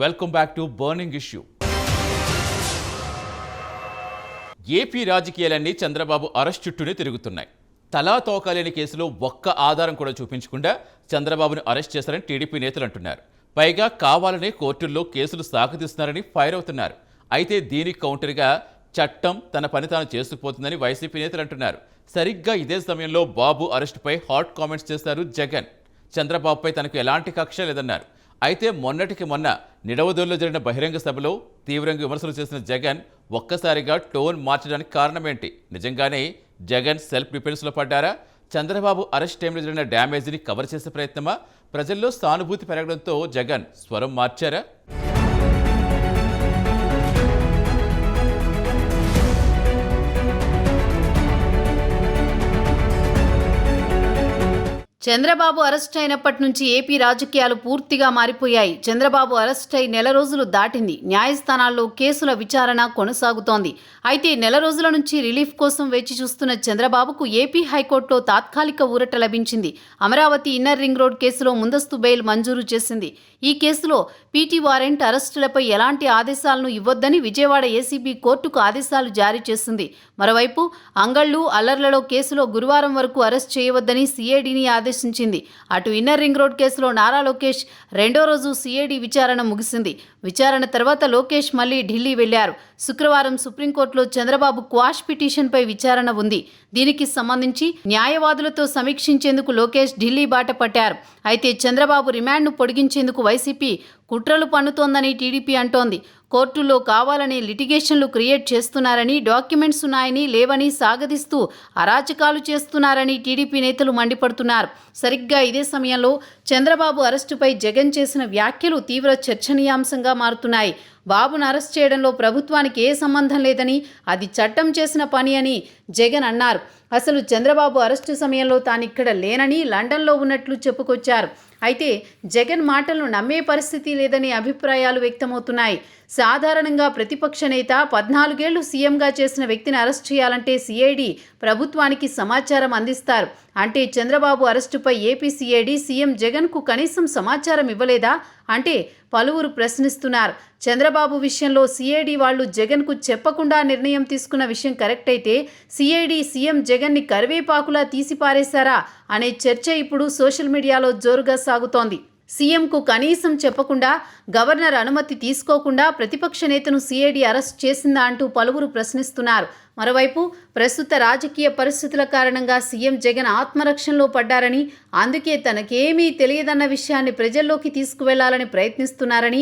Welcome back to burning issue. AP రాజకీయాలన్నీ Chandrababu arrest చుట్టూనే తిరుగుతున్నాయి. తలా తోకాలేని కేసులో ఒక్క ఆధారం కూడా చూపించకుండా చంద్రబాబును అరెస్ట్ చేశారని టీడీపీ నేతలు అంటున్నారు. పైగా కావాలనే కోర్టుల్లో కేసులు సాగదీస్తున్నారని ఫైర్ అవుతున్నారు. అయితే దీనికి కౌంటర్గా చట్టం తన పని తాను చేసుకుపోతుందని వైసీపీ నేతలు అంటున్నారు. సరిగ్గా ఇదే సమయంలో బాబు అరెస్టుపై హాట్ కామెంట్స్ చేశారు జగన్. చంద్రబాబుపై తనకు ఎలాంటి కక్ష లేదన్నారు. అయితే మొన్నటికి మొన్న నిడవదోలులో జరిగిన బహిరంగ సభలో తీవ్రంగా విమర్శలు చేసిన జగన్ ఒక్కసారిగా టోన్ మార్చడానికి కారణమేంటి? నిజంగానే జగన్ సెల్ఫ్ డిఫెన్స్లో పడ్డారా? చంద్రబాబు అరెస్ట్ టైంలో జరిగిన డ్యామేజ్ని కవర్ చేసే ప్రయత్నమా? ప్రజల్లో సానుభూతి పెరగడంతో జగన్ స్వరం మార్చారా? చంద్రబాబు అరెస్ట్ అయినప్పటి నుంచి ఏపీ రాజకీయాలు పూర్తిగా మారిపోయాయి. చంద్రబాబు అరెస్ట్ అయి నెల రోజులు దాటింది. న్యాయస్థానాల్లో కేసుల విచారణ కొనసాగుతోంది. అయితే నెల రోజుల నుంచి రిలీఫ్ కోసం వేచి చూస్తున్న చంద్రబాబుకు ఏపీ హైకోర్టులో తాత్కాలిక ఊరట లభించింది. అమరావతి ఇన్నర్ రింగ్ రోడ్ కేసులో ముందస్తు బెయిల్ మంజూరు చేసింది. ఈ కేసులో పీటీ వారెంట్ అరెస్టులపై ఎలాంటి ఆదేశాలను ఇవ్వొద్దని విజయవాడ ఏసీబీ కోర్టుకు ఆదేశాలు జారీ చేసింది. మరోవైపు అంగళ్ళు అల్లర్లలో కేసులో గురువారం వరకు అరెస్ట్ చేయవద్దని సిఐడిని ఆదేశించింది. అటు ఇన్నర్ రింగ్ రోడ్ కేసులో నారా లోకేష్ రెండో రోజు సిఐడి విచారణ ముగిసింది. విచారణ తర్వాత లోకేష్ మళ్లీ ఢిల్లీ వెళ్లారు. శుక్రవారం సుప్రీంకోర్టులో చంద్రబాబు క్వాష్ పిటిషన్పై విచారణ ఉంది. దీనికి సంబంధించి న్యాయవాదులతో సమీక్షించేందుకు లోకేష్ ఢిల్లీ బాట పట్టారు. అయితే చంద్రబాబు రిమాండ్ను పొడిగించేందుకు వైసీపీ కుట్రలు పన్నుతోందని టీడీపీ అంటోంది. కోర్టుల్లో కావాలని లిటిగేషన్లు క్రియేట్ చేస్తున్నారని, డాక్యుమెంట్స్ ఉన్నాయని లేవని సాగదీస్తూ అరాచకాలు చేస్తున్నారని టీడీపీ నేతలు మండిపడుతున్నారు. సరిగ్గా ఇదే సమయంలో చంద్రబాబు అరెస్టుపై జగన్ చేసిన వ్యాఖ్యలు తీవ్ర చర్చనీయాంశంగా మారుతున్నాయి. బాబును అరెస్ట్ చేయడంలో ప్రభుత్వానికి ఏ సంబంధం లేదని, అది చట్టం చేసిన పని అని జగన్ అన్నారు. అసలు చంద్రబాబు అరెస్టు సమయంలో తాను ఇక్కడ లేనని లండన్లో ఉన్నట్లు చెప్పుకొచ్చారు. అయితే జగన్ మాటలను నమ్మే పరిస్థితి లేదని అభిప్రాయాలు వ్యక్తమవుతున్నాయి. సాధారణంగా ప్రతిపక్ష నేత 14 ఏళ్లు సీఎంగా చేసిన వ్యక్తిని అరెస్ట్ చేయాలంటే సిఐడి ప్రభుత్వానికి సమాచారం అందిస్తారు. అంటే చంద్రబాబు అరెస్టుపై ఏపీ సిఐడి సీఎం జగన్కు కనీసం సమాచారం ఇవ్వలేదా అంటే పలువురు ప్రశ్నిస్తున్నారు. చంద్రబాబు విషయంలో సిఐడి వాళ్ళు జగన్కు చెప్పకుండా నిర్ణయం తీసుకున్న విషయం కరెక్ట్ అయితే సిఐడి సీఎం జగన్ని కరివేపాకులా తీసిపారేశారా అనే చర్చ ఇప్పుడు సోషల్ మీడియాలో జోరుగా సాగుతోంది. సీఎంకు కనీసం చెప్పకుండా, గవర్నర్ అనుమతి తీసుకోకుండా ప్రతిపక్ష నేతను సిఐడి అరెస్ట్ చేసిందా అంటూ పలువురు ప్రశ్నిస్తున్నారు. మరోవైపు ప్రస్తుత రాజకీయ పరిస్థితుల కారణంగా సీఎం జగన్ ఆత్మరక్షణలో పడ్డారని, అందుకే తనకేమీ తెలియదన్న విషయాన్ని ప్రజల్లోకి తీసుకువెళ్లాలని ప్రయత్నిస్తున్నారని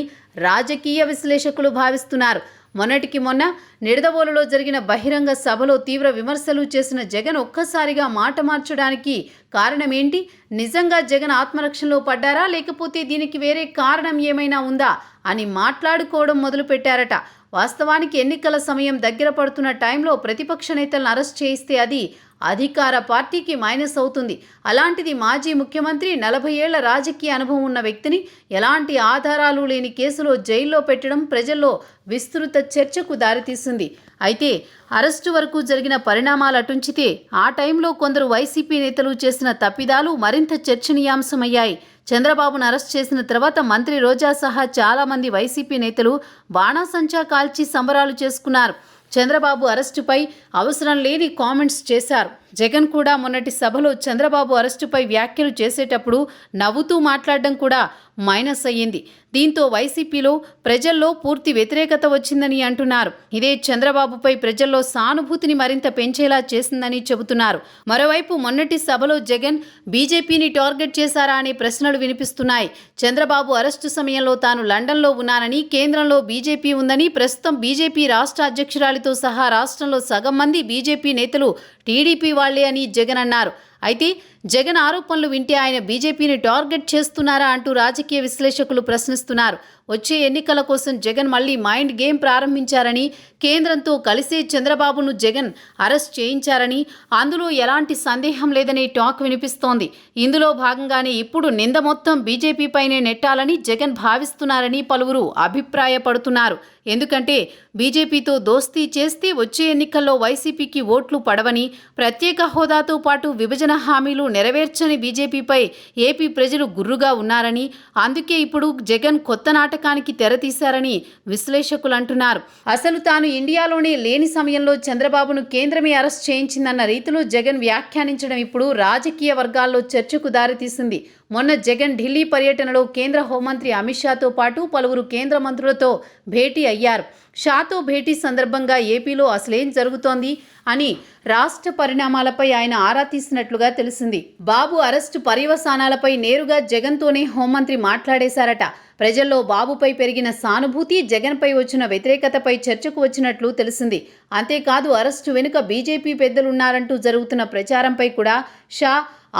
రాజకీయ విశ్లేషకులు భావిస్తున్నారు. మొన్నటికి మొన్న నిడదవోలులో జరిగిన బహిరంగ సభలో తీవ్ర విమర్శలు చేసిన జగన్ ఒక్కసారిగా మాట మార్చడానికి కారణమేంటి? నిజంగా జగన్ ఆత్మరక్షణలో పడ్డారా, లేకపోతే దీనికి వేరే కారణం ఏమైనా ఉందా అని మాట్లాడుకోవడం మొదలుపెట్టారట. వాస్తవానికి ఎన్నికల సమయం దగ్గర పడుతున్న టైంలో ప్రతిపక్ష నేతలను అరెస్ట్ చేయిస్తే అది అధికార పార్టీకి మైనస్ అవుతుంది. అలాంటిది మాజీ ముఖ్యమంత్రి, 40 ఏళ్ల రాజకీయ అనుభవం ఉన్న వ్యక్తిని ఎలాంటి ఆధారాలు లేని కేసులో జైల్లో పెట్టడం ప్రజల్లో విస్తృత చర్చకు దారితీసింది. అయితే అరెస్టు వరకు జరిగిన పరిణామాలు అటుంచితే ఆ టైంలో కొందరు వైసీపీ నేతలు చేసిన తప్పిదాలు మరింత చర్చనీయాంశమయ్యాయి. చంద్రబాబును అరెస్ట్ చేసిన తర్వాత మంత్రి రోజా సహా చాలామంది వైసీపీ నేతలు బాణాసంచా కాల్చి సంబరాలు చేసుకున్నారు. చంద్రబాబు అరెస్టుపై అవసరం లేని కామెంట్స్ చేశారు. జగన్ కూడా మొన్నటి సభలో చంద్రబాబు అరెస్టుపై వ్యాఖ్యలు చేసేటప్పుడు నవ్వుతూ మాట్లాడడం కూడా మైనస్ అయ్యింది. దీంతో వైసీపీలో ప్రజల్లో పూర్తి వ్యతిరేకత వచ్చిందని అంటున్నారు. ఇదే చంద్రబాబుపై ప్రజల్లో సానుభూతిని మరింత పెంచేలా చేసిందని చెబుతున్నారు. మరోవైపు మొన్నటి సభలో జగన్ బీజేపీని టార్గెట్ చేశారా అనే ప్రశ్నలు వినిపిస్తున్నాయి. చంద్రబాబు అరెస్టు సమయంలో తాను లండన్లో ఉన్నానని, కేంద్రంలో బీజేపీ ఉందని, ప్రస్తుతం బీజేపీ రాష్ట్ర అధ్యక్షురాలితో సహా రాష్ట్రంలో సగం మంది బీజేపీ నేతలు టీడీపీ వాళ్లే అని జగన్ అన్నారు. అయితే జగన్ ఆరోపణలు వింటే ఆయన బీజేపీని టార్గెట్ చేస్తున్నారా అంటూ రాజకీయ విశ్లేషకులు ప్రశ్నిస్తున్నారు. వచ్చే ఎన్నికల కోసం జగన్ మళ్లీ మైండ్ గేమ్ ప్రారంభించారని, కేంద్రంతో కలిసే చంద్రబాబును జగన్ అరెస్ట్ చేయించారని, అందులో ఎలాంటి సందేహం లేదనే టాక్ వినిపిస్తోంది. ఇందులో భాగంగానే ఇప్పుడు నింద మొత్తం బీజేపీపైనే నెట్టాలని జగన్ భావిస్తున్నారని పలువురు అభిప్రాయపడుతున్నారు. ఎందుకంటే బీజేపీతో దోస్తీ చేస్తే వచ్చే ఎన్నికల్లో వైసీపీకి ఓట్లు పడవని, ప్రత్యేక హోదాతో పాటు విభజన విభజన హామీలు నెరవేర్చని బీజేపీపై ఏపీ ప్రజలు గుర్రుగా ఉన్నారని, అందుకే ఇప్పుడు జగన్ కొత్త నాటకానికి తెరతీశారని విశ్లేషకులు అంటున్నారు. అసలు తాను ఇండియాలోనే లేని సమయంలో చంద్రబాబును కేంద్రమే అరెస్ట్ చేయించిందన్న రీతిలో జగన్ వ్యాఖ్యానించడం ఇప్పుడు రాజకీయ వర్గాల్లో చర్చకు దారితీసింది. మొన్న జగన్ ఢిల్లీ పర్యటనలో కేంద్ర హోంమంత్రి అమిత్ షాతో పాటు పలువురు కేంద్ర మంత్రులతో భేటీ అయ్యారు. షాతో భేటీ సందర్భంగా ఏపీలో అసలేం జరుగుతోంది అని రాష్ట్ర పరిణామాలపై ఆయన ఆరా తీసినట్లుగా తెలిసింది. బాబు అరెస్టు పర్యవసానాలపై నేరుగా జగన్తోనే హోంమంత్రి మాట్లాడేశారట. ప్రజల్లో బాబుపై పెరిగిన సానుభూతి, జగన్పై వచ్చిన వ్యతిరేకతపై చర్చకు వచ్చినట్లు తెలిసింది. అంతేకాదు అరెస్టు వెనుక బీజేపీ పెద్దలున్నారంటూ జరుగుతున్న ప్రచారంపై కూడా షా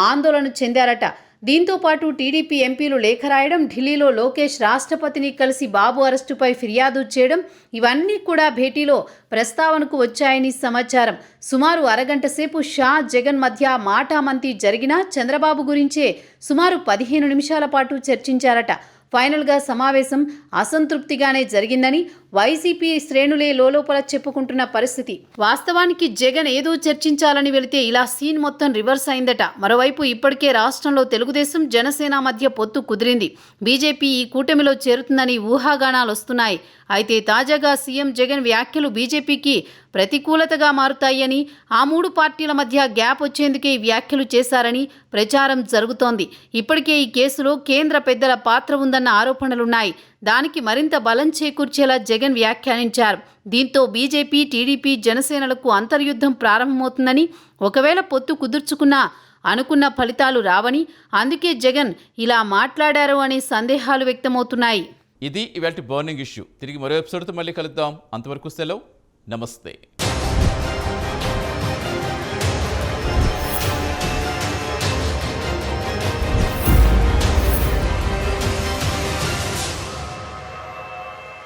ఆందోళన చెందారట. దీంతో పాటు టీడీపీ ఎంపీలు లేఖ రాయడం, ఢిల్లీలో లోకేష్ రాష్ట్రపతిని కలిసి బాబు అరెస్టుపై ఫిర్యాదు చేయడం, ఇవన్నీ కూడా భేటీలో ప్రస్తావనకు వచ్చాయని సమాచారం. సుమారు అరగంట సేపు షా, జగన్ మధ్య మాటామంతి జరిగినా చంద్రబాబు గురించే సుమారు 15 నిమిషాల పాటు చర్చించారట. ఫైనల్గా సమావేశం అసంతృప్తిగానే జరిగిందని వైసీపీ శ్రేణులే లోలోపల చెప్పుకుంటున్న పరిస్థితి. వాస్తవానికి జగన్ ఏదో చర్చించాలని వెళితే ఇలా సీన్ మొత్తం రివర్స్ అయిందట. మరోవైపు ఇప్పటికే రాష్ట్రంలో తెలుగుదేశం, జనసేన మధ్య పొత్తు కుదిరింది. బీజేపీ ఈ కూటమిలో చేరుతుందని ఊహాగానాలు వస్తున్నాయి. అయితే తాజాగా సీఎం జగన్ వ్యాఖ్యలు బీజేపీకి ప్రతికూలతగా మారుతాయని, ఆ 3 పార్టీల మధ్య గ్యాప్ వచ్చేందుకే ఈ వ్యాఖ్యలు చేశారని ప్రచారం జరుగుతోంది. ఇప్పటికే ఈ కేసులో కేంద్ర పెద్దల పాత్ర ఉందన్న ఆరోపణలున్నాయి. దానికి మరింత బలం చేకూర్చేలా జగన్ వ్యాఖ్యానించారు. దీంతో బీజేపీ, టీడీపీ, జనసేనలకు అంతర్యుద్ధం ప్రారంభమవుతుందని, ఒకవేళ పొత్తు కుదుర్చుకున్నా అనుకున్న ఫలితాలు రావని, అందుకే జగన్ ఇలా మాట్లాడారు అనే సందేహాలు వ్యక్తమవుతున్నాయి. ఇది ఇవాల్టి బర్నింగ్ ఇష్యూ. తిరిగి మరో ఎపిసోడ్తో మళ్ళీ కలుద్దాం. అంతవరకు సెలవు. నమస్తే.